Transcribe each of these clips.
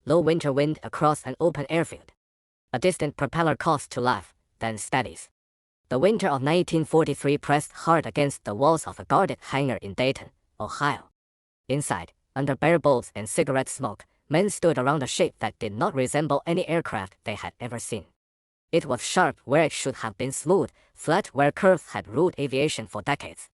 Low winter wind across an open airfield. A distant propeller coughs to life, then steadies. The winter of 1943 pressed hard against the walls of a guarded hangar in Dayton, Ohio. Inside, under bare bolts and cigarette smoke, men stood around a shape that did not resemble any aircraft they had ever seen. It was sharp where it should have been smooth, flat where curves had ruled aviation for decades.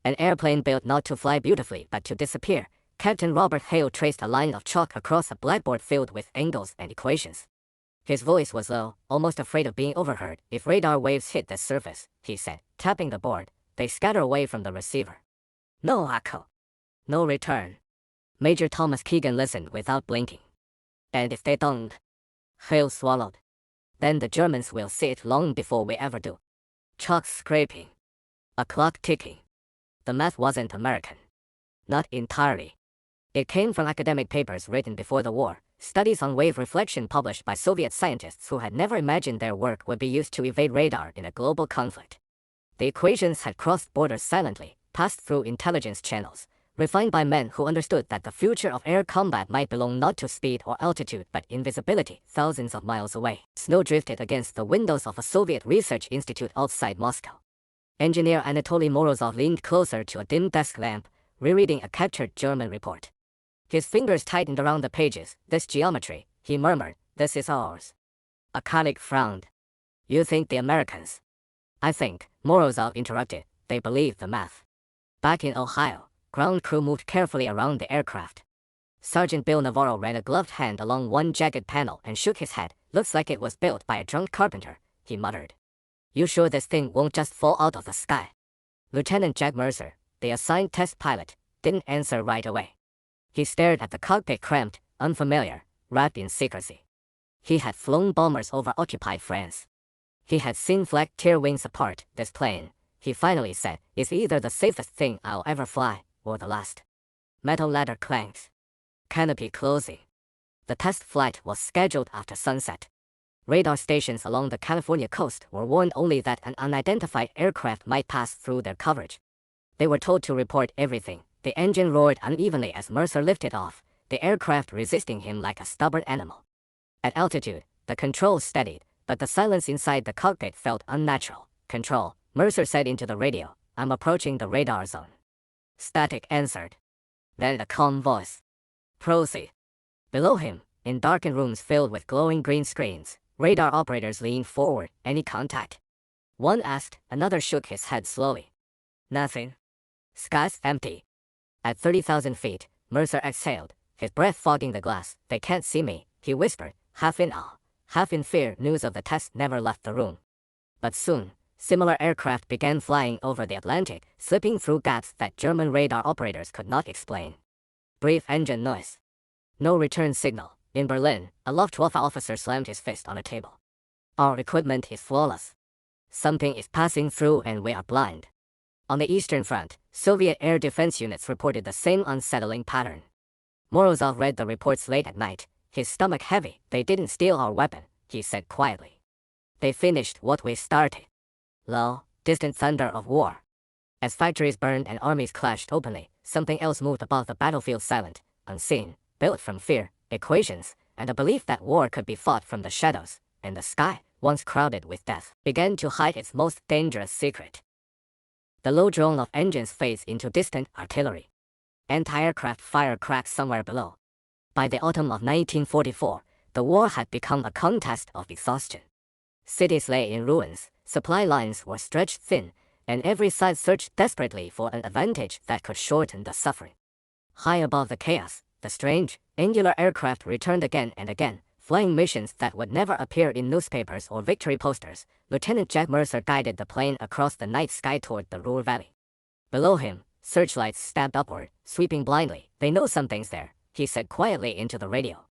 An airplane built not to fly beautifully but to disappear. Captain Robert Hale traced a line of chalk across a blackboard filled with angles and equations. His voice was low, almost afraid of being overheard. If radar waves hit the surface, he said, tapping the board, they scatter away from the receiver. No echo. No return. Major Thomas Keegan listened without blinking. And if they don't? Hale swallowed. Then the Germans will see it long before we ever do. Chalk scraping. A clock ticking. The math wasn't American. Not entirely. It came from academic papers written before the war, studies on wave reflection published by Soviet scientists who had never imagined their work would be used to evade radar in a global conflict. The equations had crossed borders silently, passed through intelligence channels, refined by men who understood that the future of air combat might belong not to speed or altitude but invisibility thousands of miles away. Snow drifted against the windows of a Soviet research institute outside Moscow. Engineer Anatoly Morozov leaned closer to a dim desk lamp, rereading a captured German report. His fingers tightened around the pages. This geometry, he murmured, this is ours. A colleague frowned. You think the Americans? I think, Morozov interrupted, they believe the math. Back in Ohio, ground crew moved carefully around the aircraft. Sergeant Bill Navarro ran a gloved hand along one jagged panel and shook his head. Looks like it was built by a drunk carpenter, he muttered. You sure this thing won't just fall out of the sky? Lieutenant Jack Mercer, the assigned test pilot, didn't answer right away. He stared at the cockpit, cramped, unfamiliar, wrapped in secrecy. He had flown bombers over occupied France. He had seen flag tear wings apart. This plane, he finally said, is either the safest thing I'll ever fly, or the last. Metal ladder clanks. Canopy closing. The test flight was scheduled after sunset. Radar stations along the California coast were warned only that an unidentified aircraft might pass through their coverage. They were told to report everything. The engine roared unevenly as Mercer lifted off, the aircraft resisting him like a stubborn animal. At altitude, the controls steadied, but the silence inside the cockpit felt unnatural. Control, Mercer said into the radio, I'm approaching the radar zone. Static answered. Then a calm voice. Proceed. Below him, in darkened rooms filled with glowing green screens, radar operators leaned forward. Any contact? One asked, another shook his head slowly. Nothing. Sky's empty. At 30,000 feet, Mercer exhaled, his breath fogging the glass. They can't see me, he whispered, half in awe, half in fear. News of the test never left the room. But soon, similar aircraft began flying over the Atlantic, slipping through gaps that German radar operators could not explain. Brief engine noise. No return signal. In Berlin, a Luftwaffe officer slammed his fist on a table. Our equipment is flawless. Something is passing through and we are blind. On the Eastern Front, Soviet air defense units reported the same unsettling pattern. Morozov read the reports late at night, his stomach heavy. They didn't steal our weapon, he said quietly. They finished what we started. Low, distant thunder of war. As factories burned and armies clashed openly, something else moved above the battlefield, silent, unseen, built from fear, equations, and a belief that war could be fought from the shadows, and the sky, once crowded with death, began to hide its most dangerous secret. The low drone of engines fades into distant artillery. Anti-aircraft fire cracks somewhere below. By the autumn of 1944, the war had become a contest of exhaustion. Cities lay in ruins, supply lines were stretched thin, and every side searched desperately for an advantage that could shorten the suffering. High above the chaos, the strange, angular aircraft returned again and again, flying missions that would never appear in newspapers or victory posters. Lieutenant Jack Mercer guided the plane across the night sky toward the Ruhr Valley. Below him, searchlights stabbed upward, sweeping blindly. They know something's there, he said quietly into the radio.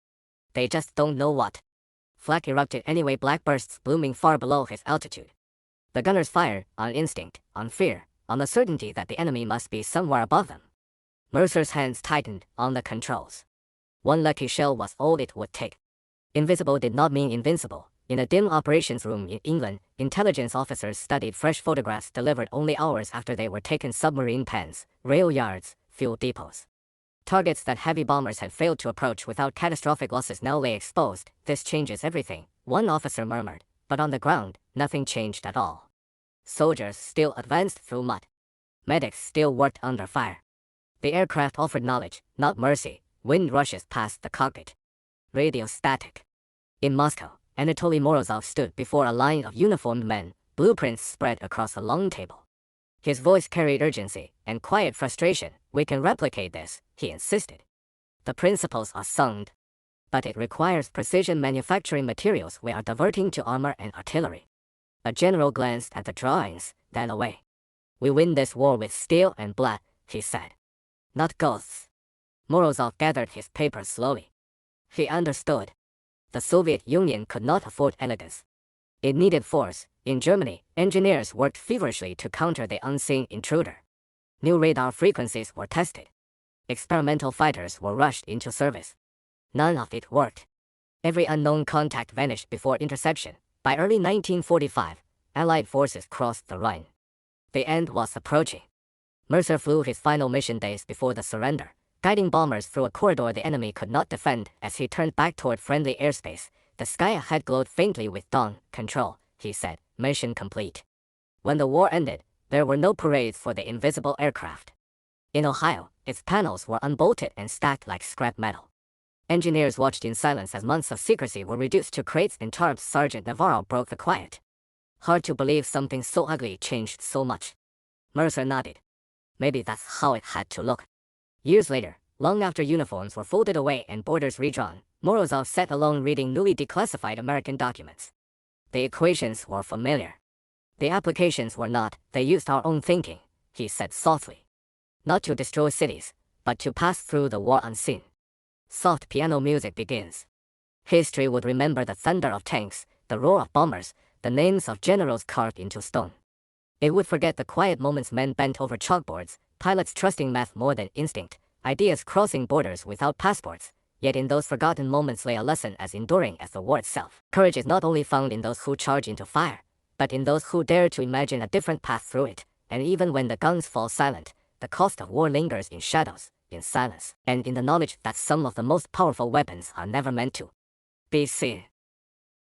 They just don't know what. Flak erupted anyway, black bursts blooming far below his altitude. The gunners fired, on instinct, on fear, on the certainty that the enemy must be somewhere above them. Mercer's hands tightened on the controls. One lucky shell was all it would take. Invisible did not mean invincible. In a dim operations room in England, intelligence officers studied fresh photographs delivered only hours after they were taken: submarine pens, rail yards, fuel depots. Targets that heavy bombers had failed to approach without catastrophic losses now lay exposed. This changes everything, one officer murmured, but on the ground, nothing changed at all. Soldiers still advanced through mud. Medics still worked under fire. The aircraft offered knowledge, not mercy. Wind rushes past the cockpit. Radio static. In Moscow, Anatoly Morozov stood before a line of uniformed men, blueprints spread across a long table. His voice carried urgency and quiet frustration. We can replicate this, he insisted. The principles are sound, but it requires precision manufacturing materials we are diverting to armor and artillery. A general glanced at the drawings, then away. We win this war with steel and blood, he said. Not ghosts. Morozov gathered his papers slowly. He understood. The Soviet Union could not afford elegance. It needed force. In Germany, engineers worked feverishly to counter the unseen intruder. New radar frequencies were tested. Experimental fighters were rushed into service. None of it worked. Every unknown contact vanished before interception. By early 1945, Allied forces crossed the Rhine. The end was approaching. Mercer flew his final mission days before the surrender, guiding bombers through a corridor the enemy could not defend. As he turned back toward friendly airspace, the sky ahead glowed faintly with dawn. Control, he said, mission complete. When the war ended, there were no parades for the invisible aircraft. In Ohio, its panels were unbolted and stacked like scrap metal. Engineers watched in silence as months of secrecy were reduced to crates and tarps. Sergeant Navarro broke the quiet. Hard to believe something so ugly changed so much. Mercer nodded. Maybe that's how it had to look. Years later, long after uniforms were folded away and borders redrawn, Morozov sat alone reading newly declassified American documents. The equations were familiar. The applications were not. They used our own thinking, he said softly. Not to destroy cities, but to pass through the war unseen. Soft piano music begins. History would remember the thunder of tanks, the roar of bombers, the names of generals carved into stone. It would forget the quiet moments men bent over chalkboards, pilots trusting math more than instinct, ideas crossing borders without passports. Yet in those forgotten moments lay a lesson as enduring as the war itself. Courage is not only found in those who charge into fire, but in those who dare to imagine a different path through it. And even when the guns fall silent, the cost of war lingers in shadows, in silence, and in the knowledge that some of the most powerful weapons are never meant to be seen.